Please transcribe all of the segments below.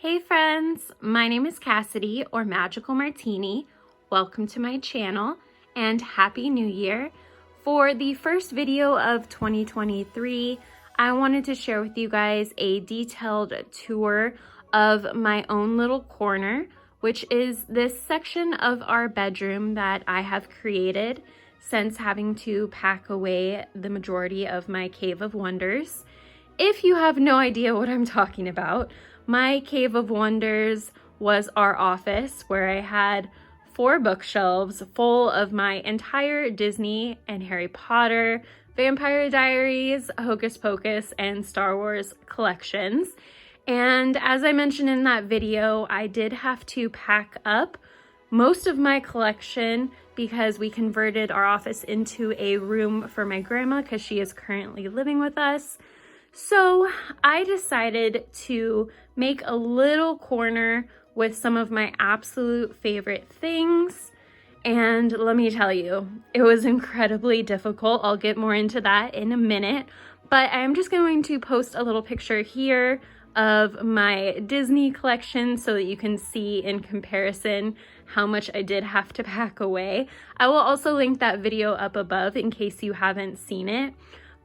Hey friends, my name is Cassidy or Magical Martini. Welcome to my channel and Happy New Year. For the first video of 2023, I wanted to share with you guys a detailed tour of my own little corner, which is this section of our bedroom that I have created since having to pack away the majority of my Cave of Wonders. If you have no idea what I'm talking about, my Cave of Wonders was our office where I had 4 bookshelves full of my entire Disney and Harry Potter, Vampire Diaries, Hocus Pocus, and Star Wars collections. And as I mentioned in that video, I did have to pack up most of my collection because we converted our office into a room for my grandma because she is currently living with us. So I decided to make a little corner with some of my absolute favorite things. And let me tell you, it was incredibly difficult. I'll get more into that in a minute, but I'm just going to post a little picture here of my Disney collection so that you can see in comparison how much I did have to pack away. I will also link that video up above in case you haven't seen it.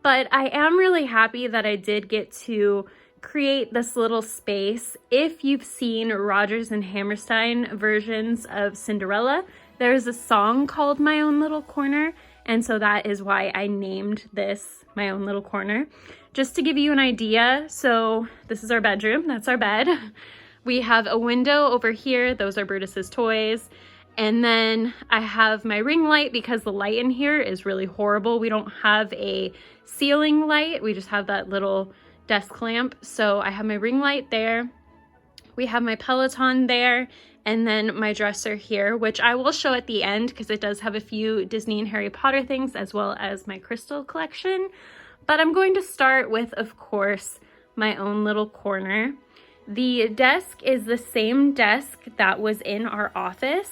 But I am really happy that I did get to create this little space. If you've seen Rodgers and Hammerstein versions of Cinderella, there's a song called My Own Little Corner, and so that is why I named this My Own Little Corner. Just to give you an idea, so this is our bedroom, that's our bed. We have a window over here, those are Brutus's toys. And then I have my ring light because the light in here is really horrible. We don't have a ceiling light. We just have that little desk lamp. So I have my ring light there. We have my Peloton there. And then my dresser here, which I will show at the end because it does have a few Disney and Harry Potter things as well as my crystal collection. But I'm going to start with, of course, my own little corner. The desk is the same desk that was in our office.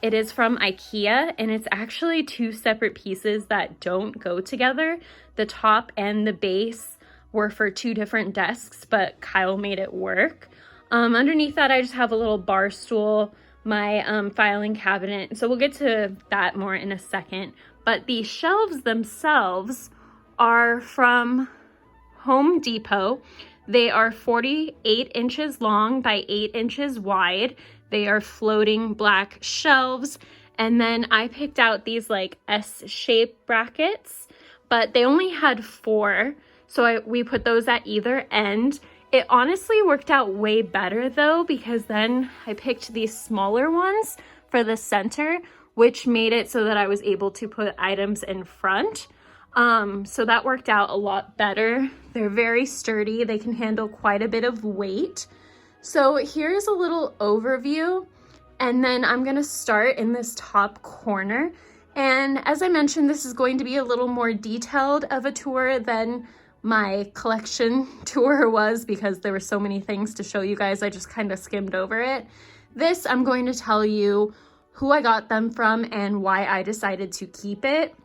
It is from IKEA, and it's actually 2 separate pieces that don't go together. The top and the base were for 2 different desks, but Kyle made it work. Underneath that, I just have a little bar stool, my filing cabinet. So we'll get to that more in a second. But the shelves themselves are from Home Depot. They are 48 inches long by 8 inches wide. They are floating black shelves. And then I picked out these like S-shaped brackets, but they only had 4. So we put those at either end. It honestly worked out way better though, because then I picked these smaller ones for the center, which made it so that I was able to put items in front. So that worked out a lot better. They're very sturdy. They can handle quite a bit of weight. So here's a little overview, and then I'm gonna start in this top corner. And as I mentioned, this is going to be a little more detailed of a tour than my collection tour was because there were so many things to show you guys. I just kind of skimmed over it. This, I'm going to tell you who I got them from and why I decided to keep it.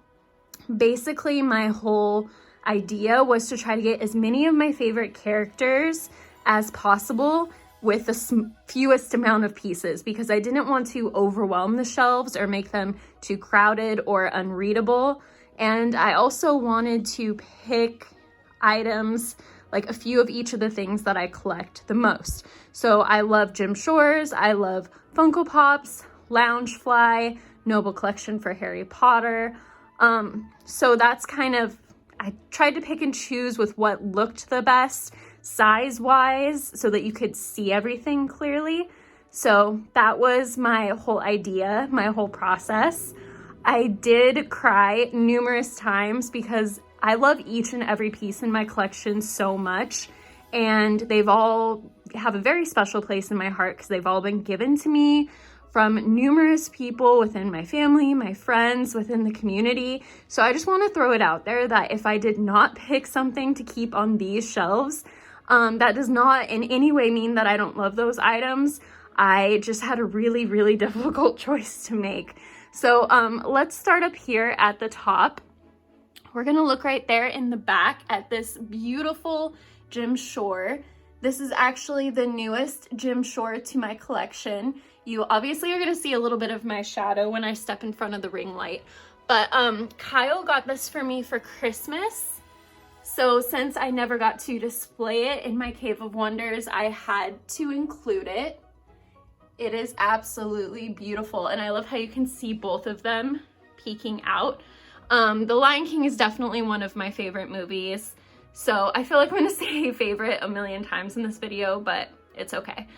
Basically, my whole idea was to try to get as many of my favorite characters as possible with the fewest amount of pieces because I didn't want to overwhelm the shelves or make them too crowded or unreadable. And I also wanted to pick items, like a few of each of the things that I collect the most. So I love Jim Shores, I love Funko Pops, Loungefly, Noble Collection for Harry Potter. So that's kind of, I tried to pick and choose with what looked the best size-wise so that you could see everything clearly. So that was my whole idea, my whole process. I did cry numerous times because I love each and every piece in my collection so much, and they've all have a very special place in my heart because they've all been given to me from numerous people within my family, my friends, within the community. So I just want to throw it out there that if I did not pick something to keep on these shelves, that does not in any way mean that I don't love those items. I just had a really, really difficult choice to make. So let's start up here at the top. We're gonna look right there in the back at this beautiful Jim Shore. This is actually the newest gym shore to my collection. You obviously are gonna see a little bit of my shadow when I step in front of the ring light, but Kyle got this for me for Christmas. So since I never got to display it in my Cave of Wonders, I had to include it. It is absolutely beautiful, and I love how you can see both of them peeking out. The Lion King is definitely one of my favorite movies, so I feel like I'm gonna say favorite a million times in this video, but it's okay.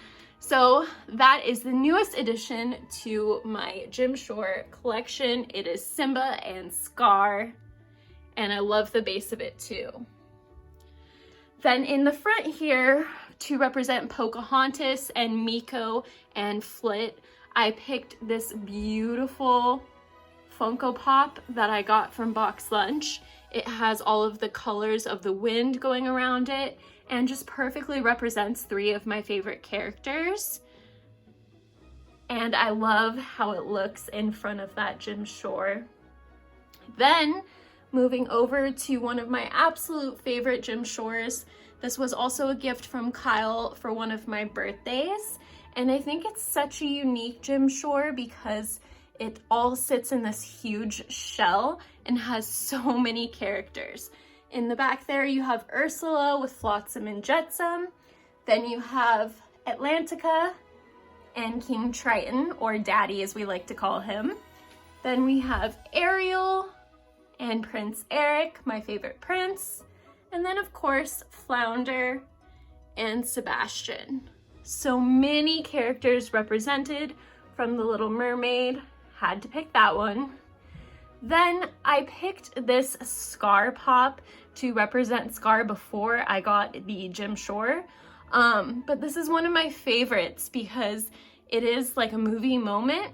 So that is the newest addition to my gym shore collection. It is Simba and Scar, and I love the base of it too. Then in the front here, to represent Pocahontas and Miko and Flit, I picked this beautiful Funko Pop that I got from Box Lunch. It has all of the colors of the wind going around it and just perfectly represents 3 of my favorite characters. And I love how it looks in front of that gym shore. Then moving over to one of my absolute favorite gym shores. This was also a gift from Kyle for one of my birthdays. And I think it's such a unique gym shore because it all sits in this huge shell and has so many characters. In the back there, you have Ursula with Flotsam and Jetsam. Then you have Atlantica and King Triton, or Daddy as we like to call him. Then we have Ariel and Prince Eric, my favorite prince. And then of course, Flounder and Sebastian. So many characters represented from The Little Mermaid. Had to pick that one. Then I picked this Scar Pop to represent Scar before I got the gym shore. But this is one of my favorites because it is like a movie moment.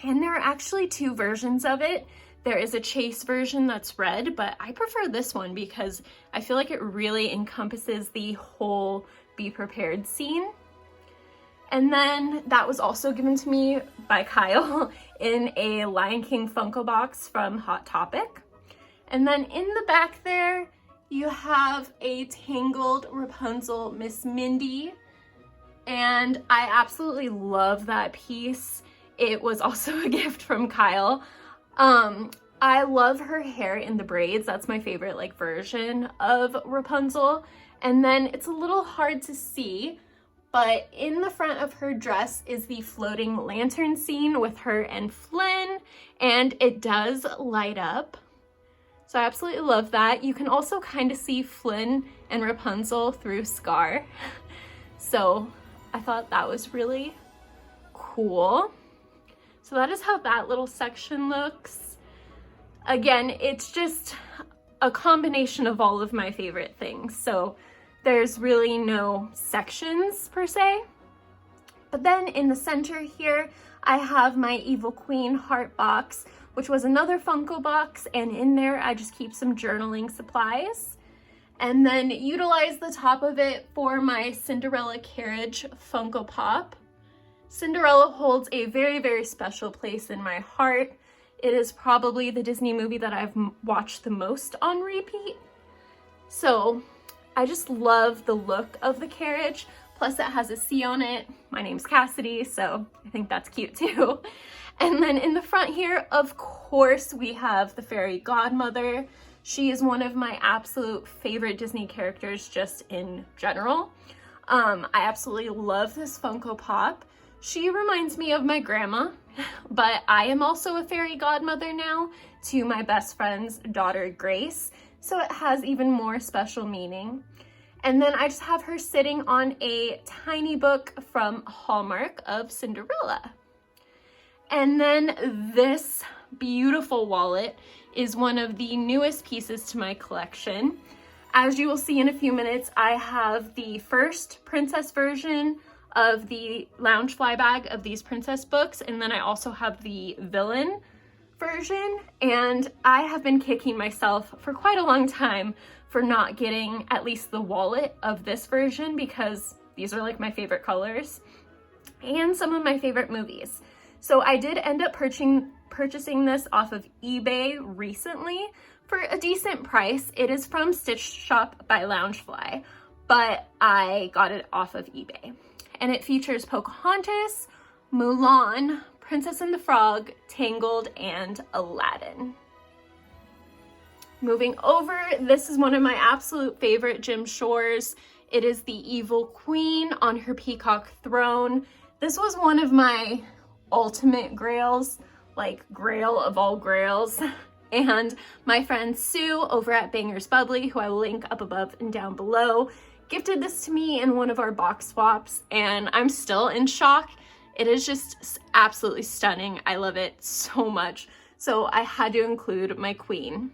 And there are actually 2 versions of it. There is a chase version that's red, but I prefer this one because I feel like it really encompasses the whole Be Prepared scene. And then that was also given to me by Kyle in a Lion King Funko box from Hot Topic. And then in the back there, you have a Tangled Rapunzel Miss Mindy. And I absolutely love that piece. It was also a gift from Kyle. I love her hair in the braids. That's my favorite like version of Rapunzel. And then it's a little hard to see, but in the front of her dress is the floating lantern scene with her and Flynn, and it does light up. So I absolutely love that. You can also kind of see Flynn and Rapunzel through Scar. So I thought that was really cool. So that is how that little section looks. Again, it's just a combination of all of my favorite things. So there's really no sections per se. But then in the center here, I have my Evil Queen heart box, which was another Funko box. And in there, I just keep some journaling supplies. And then utilize the top of it for my Cinderella carriage Funko Pop. Cinderella holds a very, very special place in my heart. It is probably the Disney movie that I've watched the most on repeat. So I just love the look of the carriage. Plus it has a C on it. My name's Cassidy, so I think that's cute too. And then in the front here, of course, we have the fairy godmother. She is one of my absolute favorite Disney characters just in general. I absolutely love this Funko Pop. She reminds me of my grandma, but I am also a fairy godmother now to my best friend's daughter, Grace. So it has even more special meaning. And then I just have her sitting on a tiny book from Hallmark of Cinderella. And then this beautiful wallet is one of the newest pieces to my collection. As you will see in a few minutes, I have the first princess version of the Loungefly bag of these princess books, and then I also have the villain version, and I have been kicking myself for quite a long time for not getting at least the wallet of this version because these are like my favorite colors and some of my favorite movies. So I did end up purchasing this off of eBay recently for a decent price. It is from Stitch Shop by Loungefly. but I got it off of eBay. And it features Pocahontas, Mulan, Princess and the Frog, Tangled, and Aladdin. Moving over, this is one of my absolute favorite Jim Shores. It is the Evil Queen on her peacock throne. This was one of my ultimate grails, like grail of all grails. And my friend Sue over at Bangers Bubbly, who I will link up above and down below, gifted this to me in one of our box swaps, and I'm still in shock. It is just absolutely stunning. I love it so much. So I had to include my queen.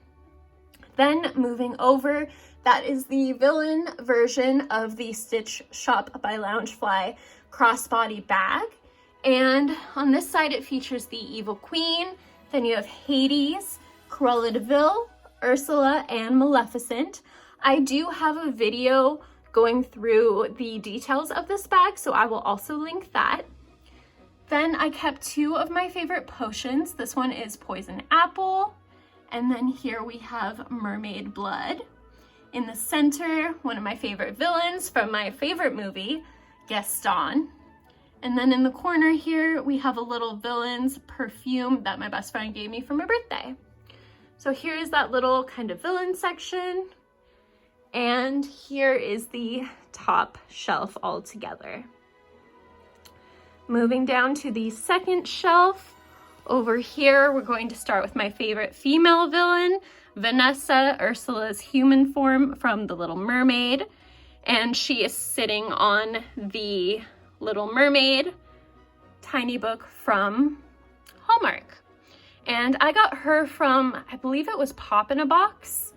Then moving over, that is the villain version of the Stitch Shoppe by Loungefly crossbody bag. And on this side, it features the Evil Queen. Then you have Hades, Cruella de Vil, Ursula, and Maleficent. I do have a video going through the details of this bag, so I will also link that. Then I kept two of my favorite potions. This one is Poison Apple. And then here we have Mermaid Blood. In the center, one of my favorite villains from my favorite movie, Gaston. And then in the corner here, we have a little villain's perfume that my best friend gave me for my birthday. So here is that little kind of villain section. And here is the top shelf all together. Moving down to the second shelf, over here, we're going to start with my favorite female villain, Vanessa, Ursula's human form from The Little Mermaid. And she is sitting on the Little Mermaid tiny book from Hallmark. And I got her from, I believe it was Pop in a Box.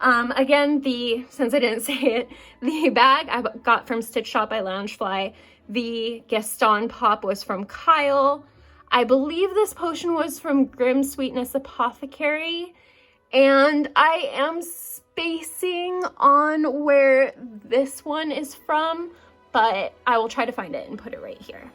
Again, since I didn't say it, the bag I got from Stitch Shoppe by Loungefly. The Gaston Pop was from Kyle. I believe this potion was from Grim Sweetness Apothecary, and I am spacing on where this one is from, but I will try to find it and put it right here.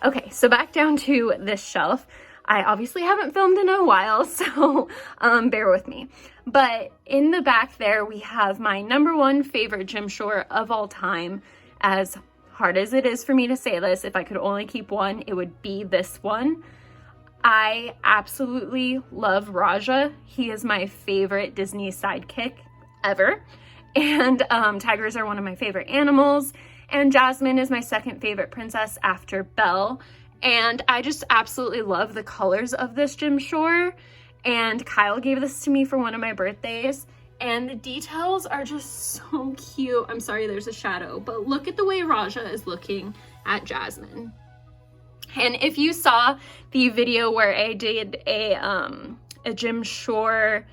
Okay, so back down to this shelf. I obviously haven't filmed in a while, so bear with me. But in the back there, we have my #1 favorite Jim Shore of all time. As hard as it is for me to say this, if I could only keep one, it would be this one. I absolutely love Raja. He is my favorite Disney sidekick ever. And tigers are one of my favorite animals. And Jasmine is my second favorite princess after Belle. And I just absolutely love the colors of this Jim Shore. And Kyle gave this to me for one of my birthdays. And the details are just so cute. I'm sorry there's a shadow, but look at the way Raja is looking at Jasmine. And if you saw the video where I did a Jim Shore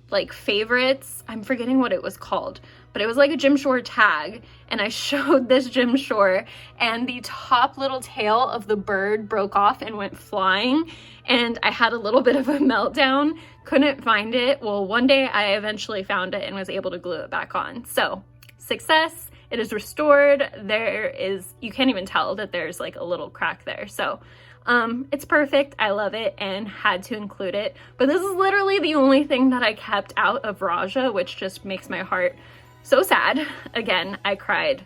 like favorites, I'm forgetting what it was called, but it was like a Jim Shore tag, and I showed this Jim Shore, and the top little tail of the bird broke off and went flying, and I had a little bit of a meltdown, couldn't find it. Well, one day I eventually found it and was able to glue it back on. So success, it is restored. You can't even tell that there's like a little crack there. So it's perfect. I love it and had to include it. But this is literally the only thing that I kept out of Raja, which just makes my heart so sad. Again, I cried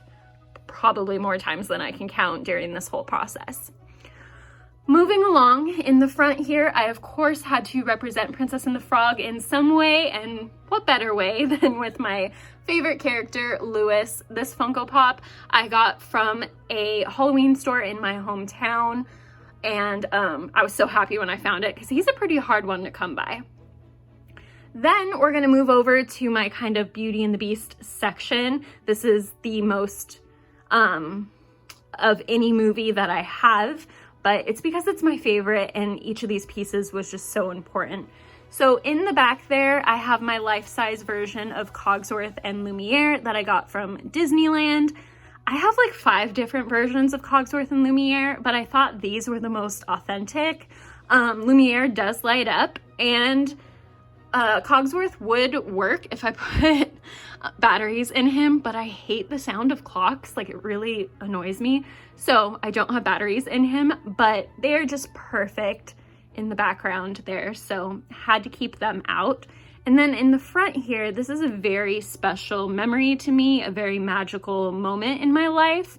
probably more times than I can count during this whole process. Moving along, in the front here, I of course had to represent Princess and the Frog in some way, and what better way than with my favorite character, Louis. This Funko Pop I got from a Halloween store in my hometown, and I was so happy when I found it because he's a pretty hard one to come by. Then we're gonna move over to my kind of Beauty and the Beast section. This is the most of any movie that I have, but it's because it's my favorite and each of these pieces was just so important. So in the back there, I have my life-size version of Cogsworth and Lumiere that I got from Disneyland. I have like 5 different versions of Cogsworth and Lumiere, but I thought these were the most authentic. Lumiere does light up, and Cogsworth would work if I put batteries in him, but I hate the sound of clocks. Like, it really annoys me. So I don't have batteries in him, but they're just perfect in the background there. So had to keep them out. And then in the front here, this is a very special memory to me, a very magical moment in my life.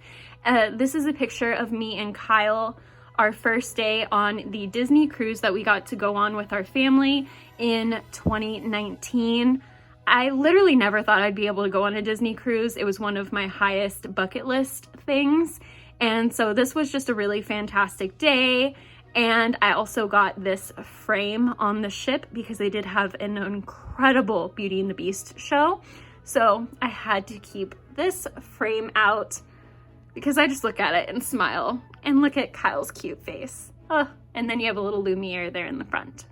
This is a picture of me and Kyle, our first day on the Disney cruise that we got to go on with our family in 2019. I literally never thought I'd be able to go on a Disney cruise. It was one of my highest bucket list things. And so this was just a really fantastic day. And I also got this frame on the ship because they did have an incredible Beauty and the Beast show. So I had to keep this frame out because I just look at it and smile and look at Kyle's cute face. Oh, and then you have a little Lumiere there in the front.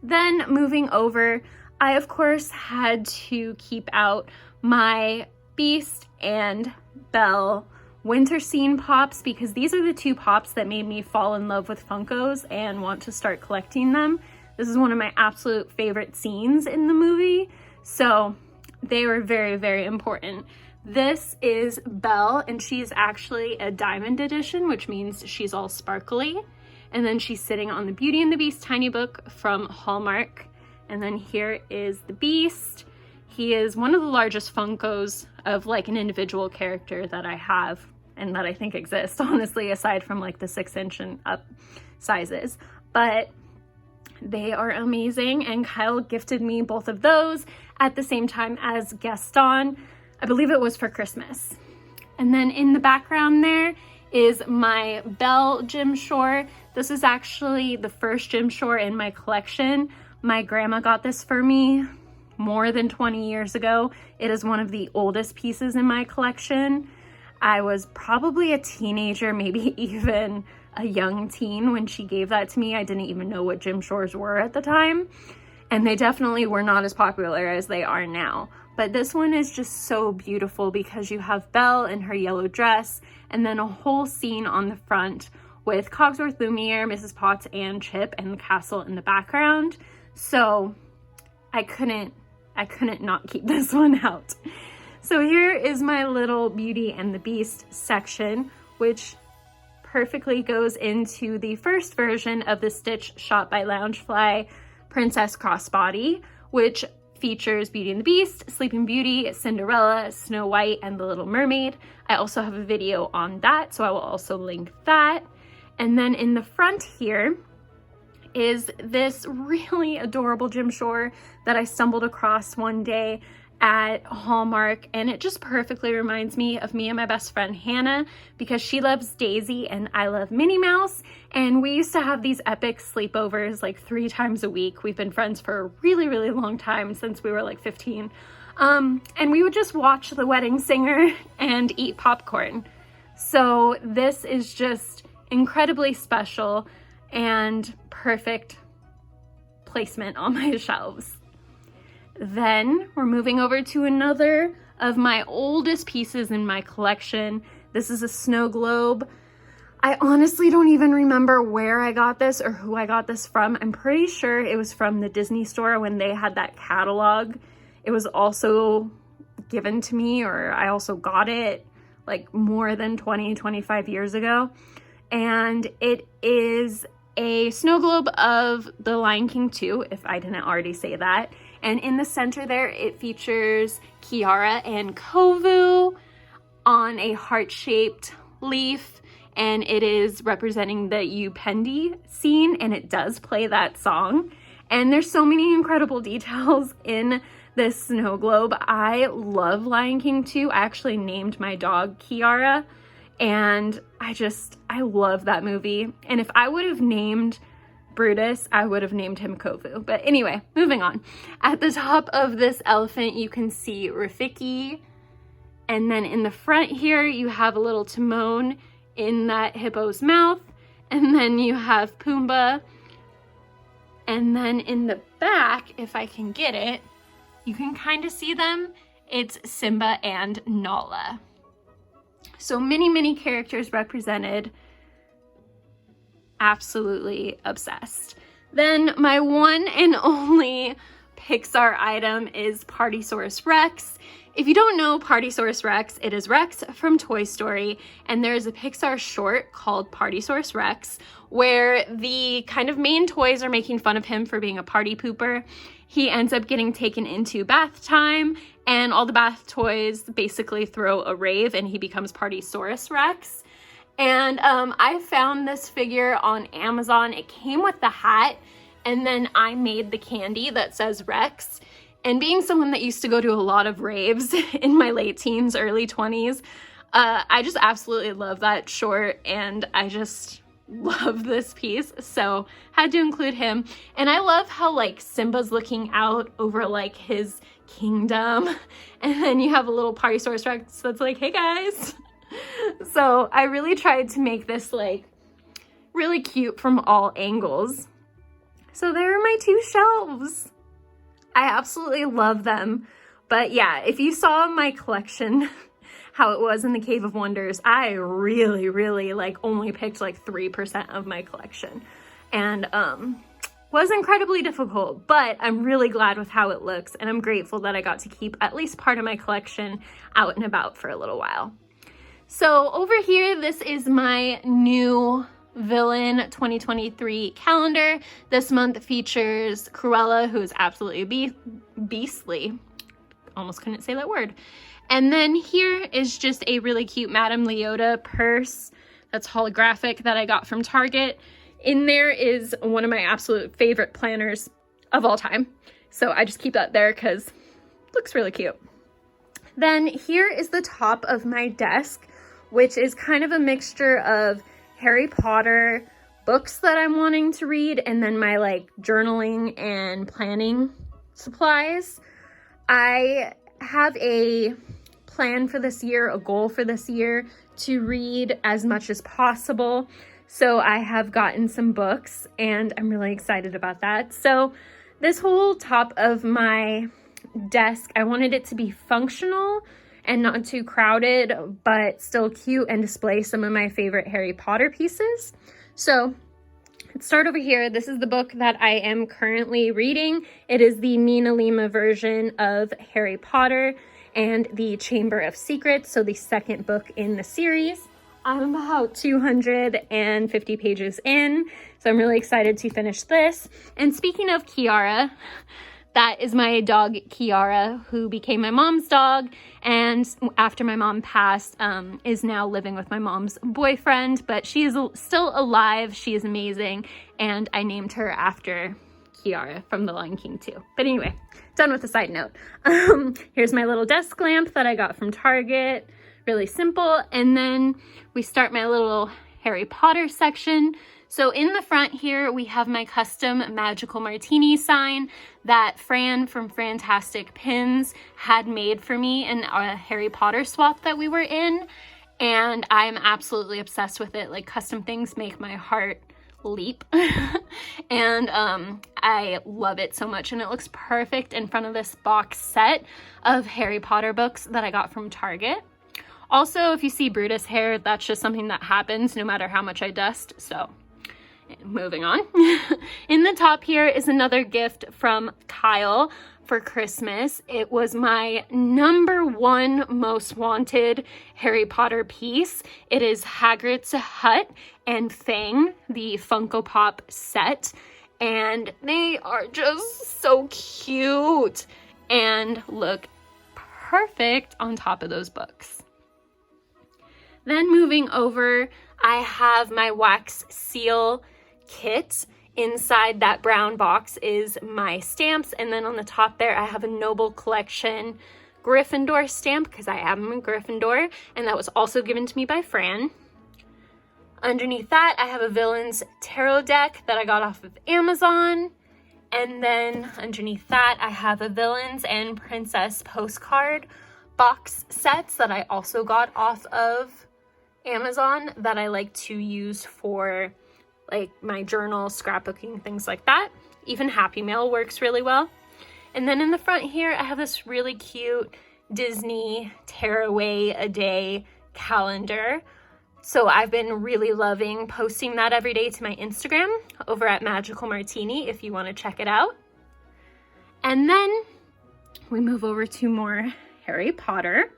Then moving over, I of course had to keep out my Beast and Belle winter scene pops because these are the two pops that made me fall in love with Funkos and want to start collecting them. This is one of my absolute favorite scenes in the movie, so they were very, very important. This is Belle, and she's actually a diamond edition, which means she's all sparkly. And then she's sitting on the Beauty and the Beast tiny book from Hallmark. And then here is the Beast. He is one of the largest Funkos of like an individual character that I have and that I think exists, honestly, aside from like the 6-inch and up sizes. But they are amazing, and Kyle gifted me both of those at the same time as Gaston. I believe it was for Christmas. And then in the background there is my Belle gym shore. This is actually the first gym shore in my collection. My grandma got this for me more than 20 years ago. It is one of the oldest pieces in my collection. I was probably a teenager, maybe even a young teen when she gave that to me. I didn't even know what gym shores were at the time. And they definitely were not as popular as they are now. But this one is just so beautiful because you have Belle in her yellow dress and then a whole scene on the front with Cogsworth, Lumiere, Mrs. Potts, and Chip, and the castle in the background. So I couldn't not keep this one out. So here is my little Beauty and the Beast section, which perfectly goes into the first version of the Stitch Shop by Loungefly Princess Crossbody, which features Beauty and the Beast, Sleeping Beauty, Cinderella, Snow White, and the Little Mermaid. I also have a video on that, so I will also link that. And then in the front here is this really adorable gym shore that I stumbled across one day at Hallmark, and it just perfectly reminds me of me and my best friend Hannah because she loves Daisy and I love Minnie Mouse, and we used to have these epic sleepovers like 3 times a week. We've been friends for a really, really long time, since we were like 15, and we would just watch The Wedding Singer and eat popcorn. So this is just incredibly special and perfect placement on my shelves. Then we're moving over to another of my oldest pieces in my collection. This is a snow globe. I honestly don't even remember where I got this or who I got this from. I'm pretty sure it was from the Disney store when they had that catalog. It was also given to me, or I also got it like more than 25 years ago. And it is a snow globe of The Lion King 2, if I didn't already say that. And in the center there, it features Kiara and Kovu on a heart-shaped leaf, and it is representing the Upendi scene, and it does play that song. And there's so many incredible details in this snow globe. I love Lion King 2. I actually named my dog Kiara, and I love that movie. And if I would have named Brutus, I would have named him Kovu. But anyway, moving on. At the top of this elephant, you can see Rafiki. And then in the front here, you have a little Timon in that hippo's mouth. And then you have Pumbaa. And then in the back, if I can get it, you can kind of see them. It's Simba and Nala. So many, many characters represented. Absolutely obsessed. Then my one and only Pixar item is Partysaurus Rex. If you don't know Partysaurus Rex, it is Rex from Toy Story, and there's a Pixar short called Partysaurus Rex where the kind of main toys are making fun of him for being a party pooper. He ends up getting taken into bath time, and all the bath toys basically throw a rave, and he becomes Partysaurus Rex. And I found this figure on Amazon. It came with the hat, and then I made the candy that says Rex. And being someone that used to go to a lot of raves in my late teens, early 20s, I just absolutely love that short, and I just love this piece, so had to include him. And I love how like Simba's looking out over like his kingdom, and then you have a little Partysaurus Rex that's like, hey guys. So I really tried to make this like really cute from all angles. So there are my two shelves. I absolutely love them. But yeah, if you saw my collection, how it was in the Cave of Wonders, I really like only picked like 3% of my collection, and was incredibly difficult, but I'm really glad with how it looks, and I'm grateful that I got to keep at least part of my collection out and about for a little while. So over here, this is my new Villain 2023 calendar. This month features Cruella, who is absolutely beastly. Almost couldn't say that word. And then here is just a really cute Madame Leota purse that's holographic that I got from Target. In there is one of my absolute favorite planners of all time. So I just keep that there because it looks really cute. Then here is the top of my desk, which is kind of a mixture of Harry Potter books that I'm wanting to read, and then my like journaling and planning supplies. I have a plan for this year, a goal for this year to read as much as possible. So I have gotten some books, and I'm really excited about that. So this whole top of my desk, I wanted it to be functional and not too crowded, but still cute and display some of my favorite Harry Potter pieces. So let's start over here. This is the book that I am currently reading. It is the Nina Lima version of Harry Potter and the Chamber of Secrets, so the second book in the series. I'm about 250 pages in, so I'm really excited to finish this. And speaking of Kiara, that is my dog Kiara, who became my mom's dog, and after my mom passed, is now living with my mom's boyfriend, but she is still alive. She is amazing, and I named her after Kiara from The Lion King too. But anyway, done with the side note. Here's my little desk lamp that I got from Target. Really simple. And then we start my little Harry Potter section. So in the front here, we have my custom Magical Martini sign that Fran from Frantastic Pins had made for me in a Harry Potter swap that we were in. And I'm absolutely obsessed with it. Like, custom things make my heart leap. And I love it so much. And it looks perfect in front of this box set of Harry Potter books that I got from Target. Also, if you see Brutus hair, that's just something that happens no matter how much I dust. So moving on. In the top here is another gift from Kyle for Christmas. It was my #1 most wanted Harry Potter piece. It is Hagrid's hut and Fang, the Funko Pop set. And they are just so cute and look perfect on top of those books. Then moving over, I have my wax seal kit. Inside that brown box is my stamps, and then on the top there I have a Noble Collection Gryffindor stamp because I am a Gryffindor, and that was also given to me by Fran. Underneath that I have a Villains tarot deck that I got off of Amazon, and then underneath that I have a Villains and Princess postcard box sets that I also got off of Amazon that I like to use for like my journal, scrapbooking, things like that. Even Happy Mail works really well. And then in the front here, I have this really cute Disney Tearaway a Day calendar. So I've been really loving posting that every day to my Instagram over at MagicalMartini if you want to check it out. And then we move over to more Harry Potter.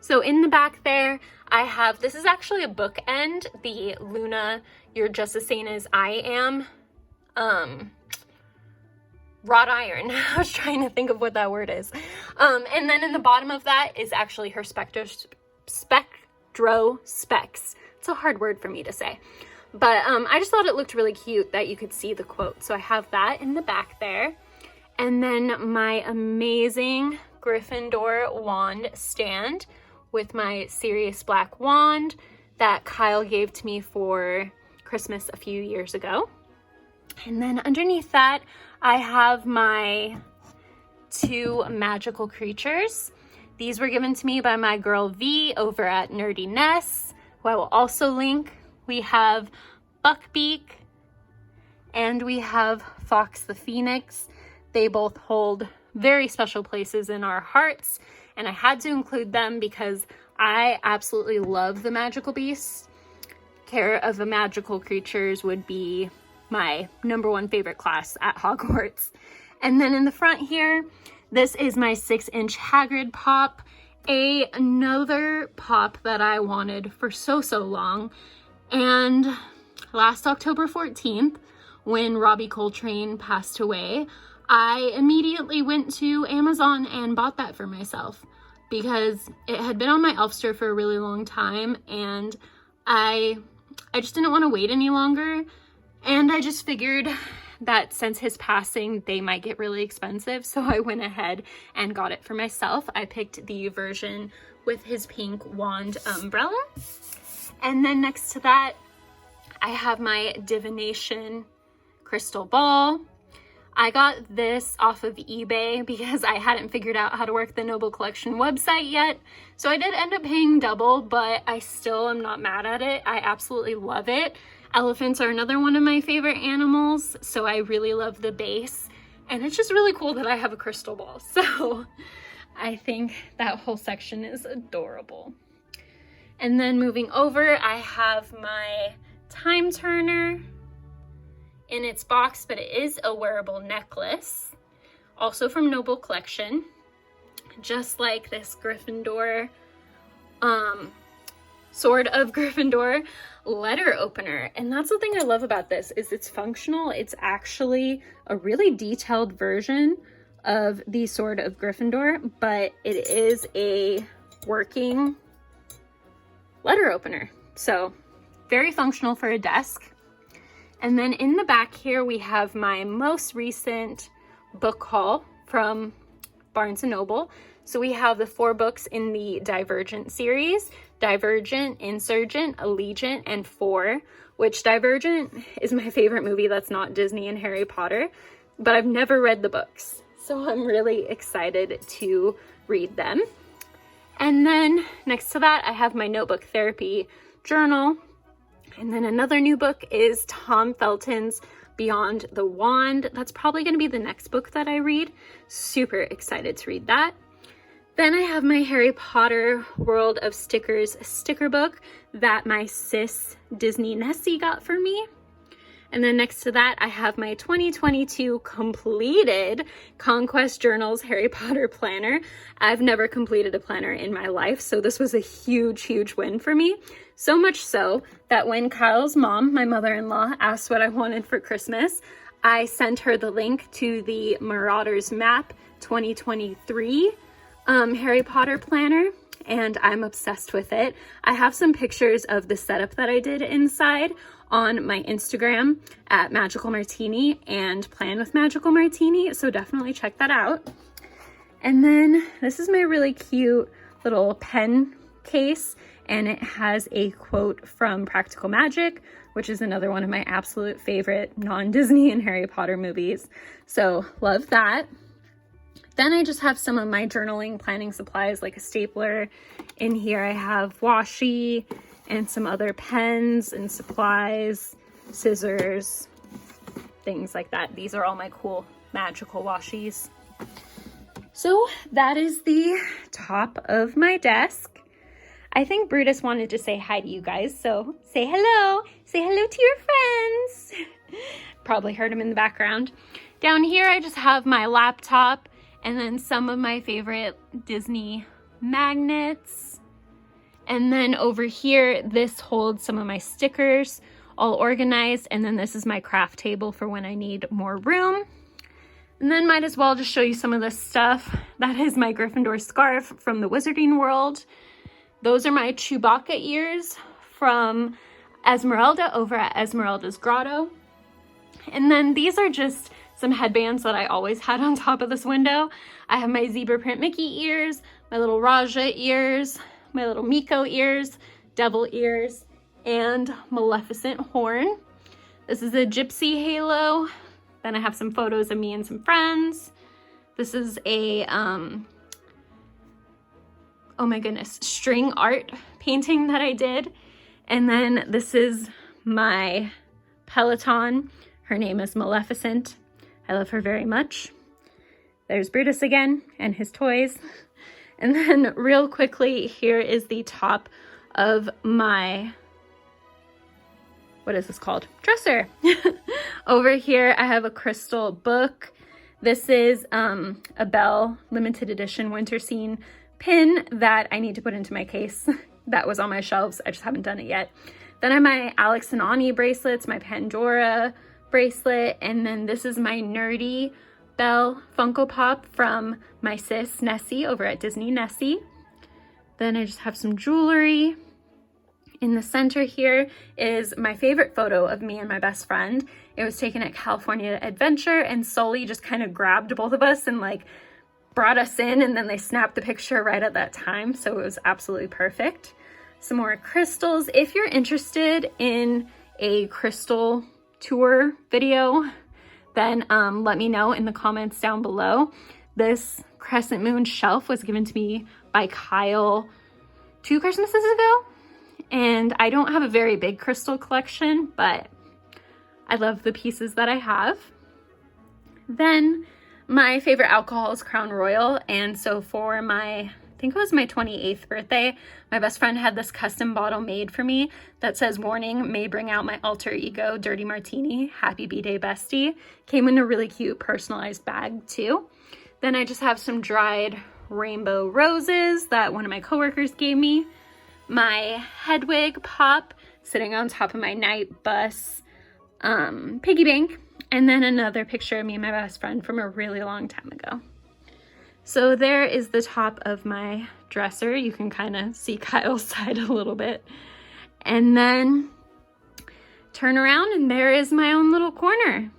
So in the back there, I have, this is actually a bookend, the Luna, You're Just as Sane as I Am, wrought iron. I was trying to think of what that word is. And then in the bottom of that is actually her Spectro Specs. It's a hard word for me to say. But I just thought it looked really cute that you could see the quote. So I have that in the back there. And then my amazing Gryffindor wand stand with my Sirius Black wand that Kyle gave to me for Christmas a few years ago. And then underneath that, I have my 2 magical creatures. These were given to me by my girl V over at Nerdy Ness, who I will also link. We have Buckbeak and we have Fox the Phoenix. They both hold very special places in our hearts, and I had to include them because I absolutely love the magical beasts. Care of the magical creatures would be my #1 favorite class at Hogwarts. And then in the front here, this is my 6-inch Hagrid pop, another pop that I wanted for so long. And last October 14th, when Robbie Coltrane passed away, I immediately went to Amazon and bought that for myself because it had been on my Elfster for a really long time, and I just didn't want to wait any longer. And I just figured that since his passing, they might get really expensive. So I went ahead and got it for myself. I picked the version with his pink wand umbrella. And then next to that, I have my divination crystal ball. I got this off of eBay because I hadn't figured out how to work the Noble Collection website yet. So I did end up paying double, but I still am not mad at it. I absolutely love it. Elephants are another one of my favorite animals, so I really love the base. And it's just really cool that I have a crystal ball. So I think that whole section is adorable. And then moving over, I have my time turner in its box, but it is a wearable necklace, also from Noble Collection, just like this Gryffindor, Sword of Gryffindor letter opener. And that's the thing I love about this, is it's functional. It's actually a really detailed version of the Sword of Gryffindor, but it is a working letter opener. So very functional for a desk. And then in the back here, we have my most recent book haul from Barnes & Noble. So we have the 4 books in the Divergent series: Divergent, Insurgent, Allegiant, and 4, which Divergent is my favorite movie that's not Disney and Harry Potter, but I've never read the books. So I'm really excited to read them. And then next to that, I have my Notebook Therapy journal. And then another new book is Tom Felton's Beyond the Wand. That's probably going to be the next book that I read. Super excited to read that. Then I have my Harry Potter World of Stickers sticker book that my sis Disney Nessi got for me. And then next to that, I have my 2022 completed ConQuest Journals Harry Potter planner. I've never completed a planner in my life, so this was a huge win for me. So much so that when Kyle's mom, my mother-in-law, asked what I wanted for Christmas, I sent her the link to the Marauders Map 2023 Harry Potter planner, and I'm obsessed with it. I have some pictures of the setup that I did inside on my Instagram at MagicalMartini and Plan with Magical Martini, so definitely check that out. And then this is my really cute little pen case, and it has a quote from Practical Magic, which is another one of my absolute favorite non-Disney and Harry Potter movies. So love that. Then I just have some of my journaling planning supplies, like a stapler. In here I have washi and some other pens and supplies, scissors, things like that. These are all my cool magical washies. So that is the top of my desk. I think Brutus wanted to say hi to you guys, so say hello. Say hello to your friends. probably heard him in the background. Down here, I just have my laptop and then some of my favorite Disney magnets. And then over here, this holds some of my stickers all organized. And then this is my craft table for when I need more room. And then might as well just show you some of this stuff. That is my Gryffindor scarf from the Wizarding World. Those are my Chewbacca ears from Esmeralda over at Esmeralda's Grotto. And then these are just some headbands that I always had on top of this window. I have my zebra print Mickey ears, my little Raja ears, my little Miko ears, devil ears, and Maleficent horn. This is a gypsy halo. Then I have some photos of me and some friends. This is a, oh my goodness, string art painting that I did. And then this is my Peloton. Her name is Maleficent. I love her very much. There's Brutus again and his toys. And then real quickly, here is the top of my, what is this called? Dresser. Over here, I have a crystal book. This is a Belle limited edition winter scene pin that I need to put into my case. That was on my shelves. I just haven't done it yet. Then I have my Alex and Ani bracelets, my Pandora bracelet, and then this is my nerdy Belle Funko Pop from my sis Nessi over at Disney Nessi. Then I just have some jewelry. In the center here is my favorite photo of me and my best friend. It was taken at California Adventure, and Sully just kind of grabbed both of us and like brought us in, and then they snapped the picture right at that time. So it was absolutely perfect. Some more crystals. If you're interested in a crystal tour video, then let me know in the comments down below. This crescent moon shelf was given to me by Kyle 2 Christmases ago. And I don't have a very big crystal collection, but I love the pieces that I have. Then my favorite alcohol is Crown Royal. And so for my, I think it was my 28th birthday, my best friend had this custom bottle made for me that says, "Warning, may bring out my alter ego, Dirty Martini. Happy B-Day, bestie." Came in a really cute personalized bag too. Then I just have some dried rainbow roses that one of my coworkers gave me. My Hedwig pop sitting on top of my night bus piggy bank, and then another picture of me and my best friend from a really long time ago. So there is the top of my dresser. You can kind of see Kyle's side a little bit. And then turn around and there is my own little corner.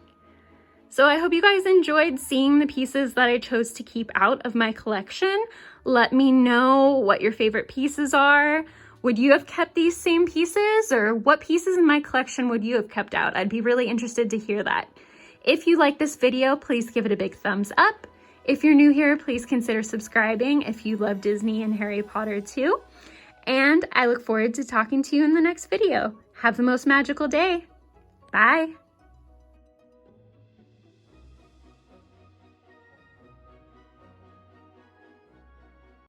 So I hope you guys enjoyed seeing the pieces that I chose to keep out of my collection. Let me know what your favorite pieces are. Would you have kept these same pieces, or what pieces in my collection would you have kept out? I'd be really interested to hear that. If you like this video, please give it a big thumbs up. If you're new here, please consider subscribing if you love Disney and Harry Potter too. And I look forward to talking to you in the next video. Have the most magical day. Bye.